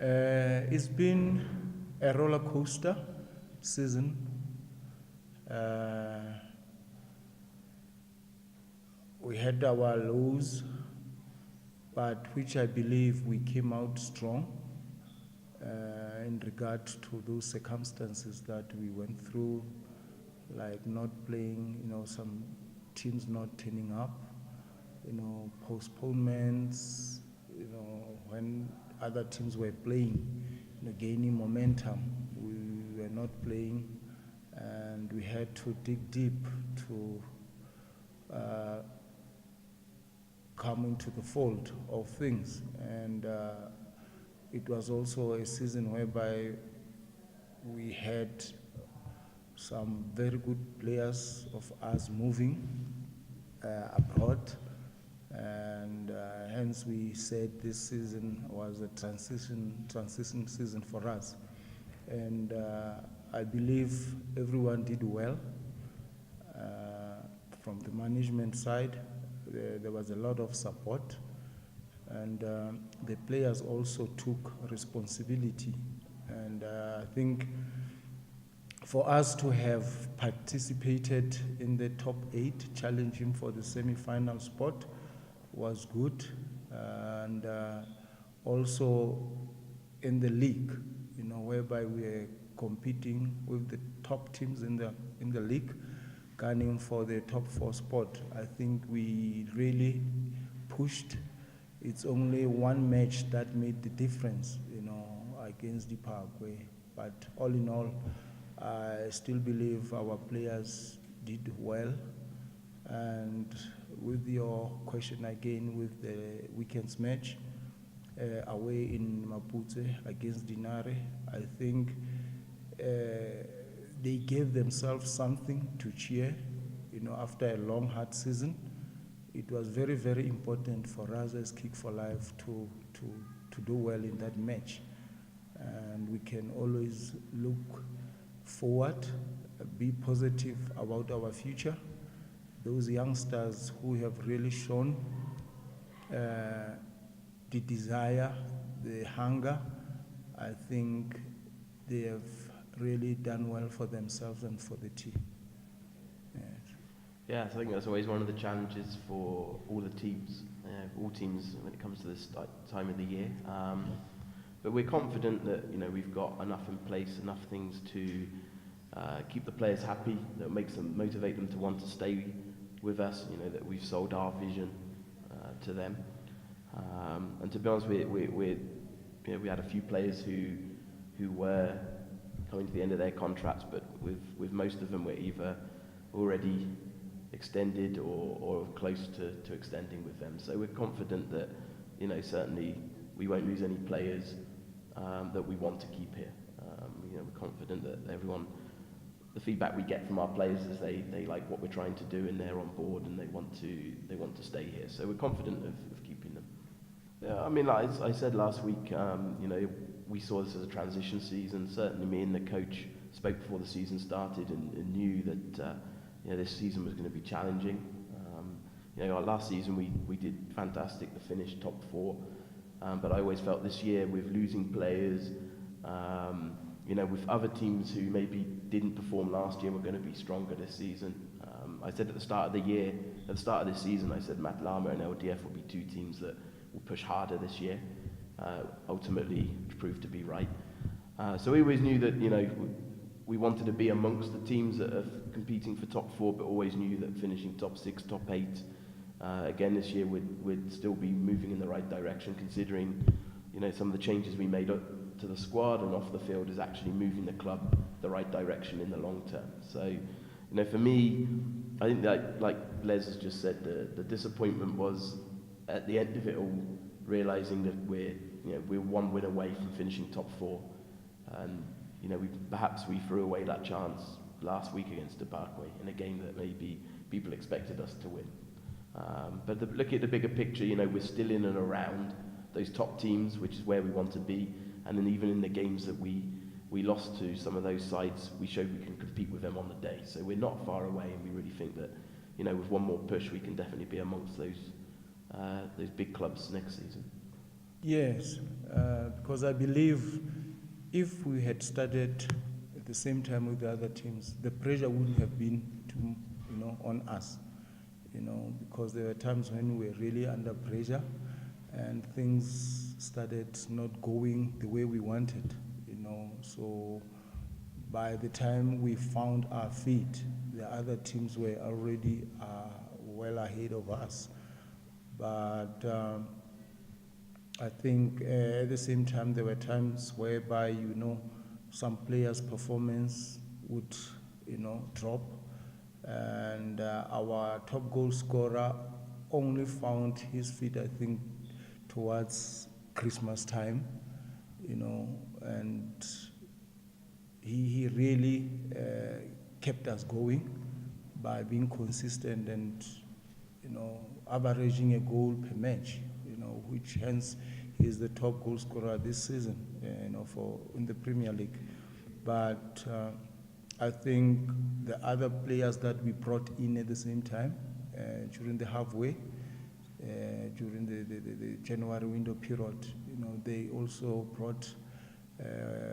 It's been a roller coaster season. We had our lows, but which I believe we came out strong in regard to those circumstances that we went through, like not playing, some teams not turning up, postponements, when other teams were playing, gaining momentum. We were not playing, and we had to dig deep to come into the fold of things. And it was also a season whereby we had some very good players of us moving abroad, and hence we said this season was a transition season for us. And I believe everyone did well. From the management side, there was a lot of support, and the players also took responsibility. And I think for us to have participated in the top 8, challenging for the semi-final spot, was good. And also in the league, whereby we are competing with the top teams in the league, gunning for the top 4 spot. I think we really pushed. It's only one match that made the difference, against the Parkway. But all in all, I still believe our players did well. And with your question again, with the weekend's match away in Maputo against Dinare, I think they gave themselves something to cheer, after a long, hard season. It was very, very important for us as Kick4Life to do well in that match. And we can always look forward, be positive about our future. Those youngsters who have really shown the desire, the hunger, I think they have really done well for themselves and for the team. Yeah, I think that's always one of the challenges for all the teams, all teams when it comes to this time of the year. But we're confident that we've got enough in place, enough things to keep the players happy, that makes them motivate them to want to stay with us. That we've sold our vision to them. And to be honest, we had a few players who were coming to the end of their contracts, but with most of them we're either already extended or close to extending with them. So we're confident that certainly we won't lose any players that we want to keep here. We're confident that the feedback we get from our players is they like what we're trying to do, and they're on board, and they want to stay here. So we're confident of keeping them. Yeah, I mean, like I said last week, we saw this as a transition season. Certainly me and the coach spoke before the season started and knew that this season was going to be challenging. Last season we did fantastic to finish top 4, but I always felt this year with losing players, with other teams who maybe didn't perform last year were going to be stronger this season. I said at the start of this season, I said Matt Lama and LDF will be 2 teams that will push harder this year. Ultimately proved to be right. So we always knew that we wanted to be amongst the teams that are competing for top 4, but always knew that finishing top 6, top 8 again this year would still be moving in the right direction, considering some of the changes we made to the squad and off the field is actually moving the club the right direction in the long term. So for me, I think that, like Les has just said, the disappointment was at the end of it all, realising that we're one win away from finishing top 4, and perhaps we threw away that chance last week against the Parkway in a game that maybe people expected us to win. But look at the bigger picture, we're still in and around those top teams, which is where we want to be. And then even in the games that we lost to some of those sides, we showed we can compete with them on the day. So we're not far away, and we really think that with one more push we can definitely be amongst those big clubs next season. Yes, because I believe if we had started at the same time with the other teams, the pressure wouldn't have been on us, because there were times when we were really under pressure and things started not going the way we wanted, So by the time we found our feet, the other teams were already well ahead of us. But I think at the same time, there were times whereby, some players' performance would, drop. And our top goal scorer only found his feet, I think, towards Christmas time, and he really kept us going by being consistent and, averaging a goal per match, which hence he is the top goal scorer this season, in the Premier League. But I think the other players that we brought in at the same time during the halfway, during the January window period, they also brought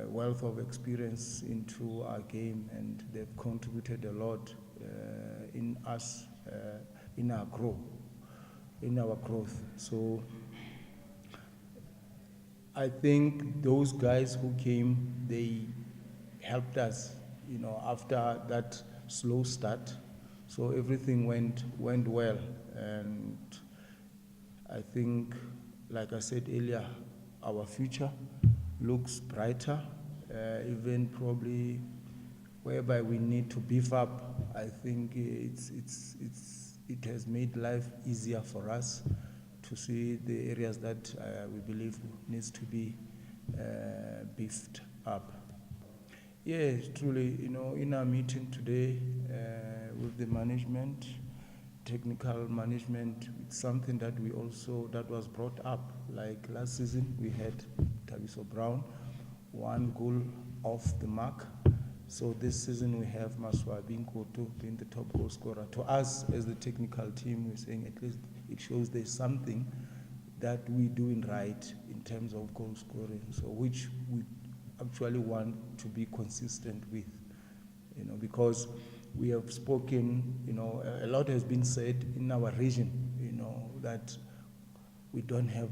wealth of experience into our game, and they've contributed a lot in us, in our growth. So I think those guys who came, they helped us, after that slow start. So everything went well, and I think, like I said earlier, our future looks brighter, even probably whereby we need to beef up. I think it has made life easier for us to see the areas that we believe needs to be beefed up. Yes, truly, in our meeting today with the management, technical management, it's something that that was brought up. Like last season, we had Tabiso Brown, 1 goal off the mark. So this season we have Maswa Binkoto being the top goal scorer. To us as the technical team, we're saying at least it shows there's something that we're doing right in terms of goal scoring, so which we actually want to be consistent with, because we have spoken, a lot has been said in our region, that we don't have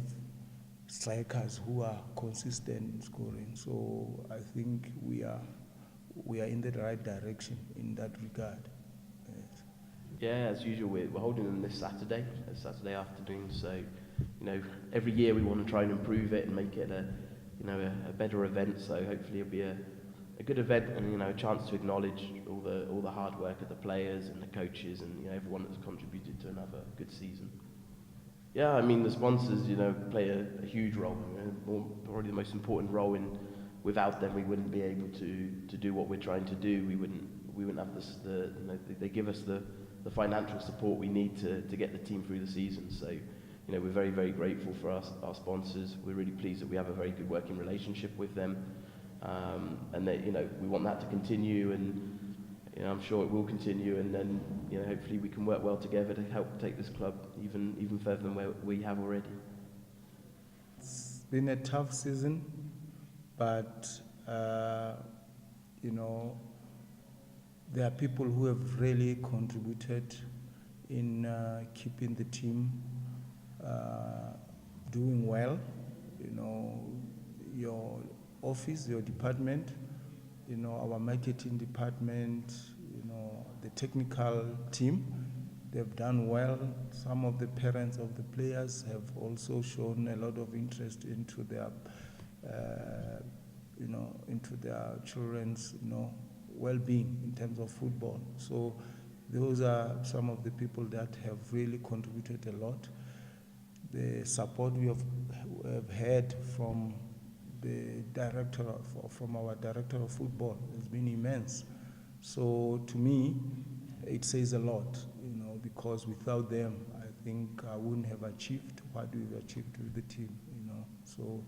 strikers who are consistent in scoring. So I think we are in the right direction in that regard. Yes. Yeah, as usual, we're holding them this Saturday afternoon. So, every year we want to try and improve it and make it a better event. So hopefully it'll be a good event, and a chance to acknowledge all the hard work of the players and the coaches and everyone that's contributed to another good season. Yeah, I mean the sponsors, play a huge role. Probably the most important role. Without them, we wouldn't be able to do what we're trying to do. We wouldn't have they give us the financial support we need to get the team through the season. So, we're very, very grateful for our sponsors. We're really pleased that we have a very good working relationship with them, and that we want that to continue, and I'm sure it will continue. And then hopefully we can work well together to help take this club even further than where we have already. It's been a tough season, but there are people who have really contributed in keeping the team doing well. Your office, your department, our marketing department, the technical team, they've done well. Some of the parents of the players have also shown a lot of interest into their into their children's, well-being in terms of football. So those are some of the people that have really contributed a lot. The support we have had from our director of football has been immense. So to me, it says a lot, because without them, I think I wouldn't have achieved what we've achieved with the team, So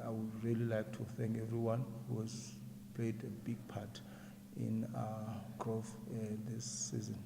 I would really like to thank everyone who has played a big part in our growth this season.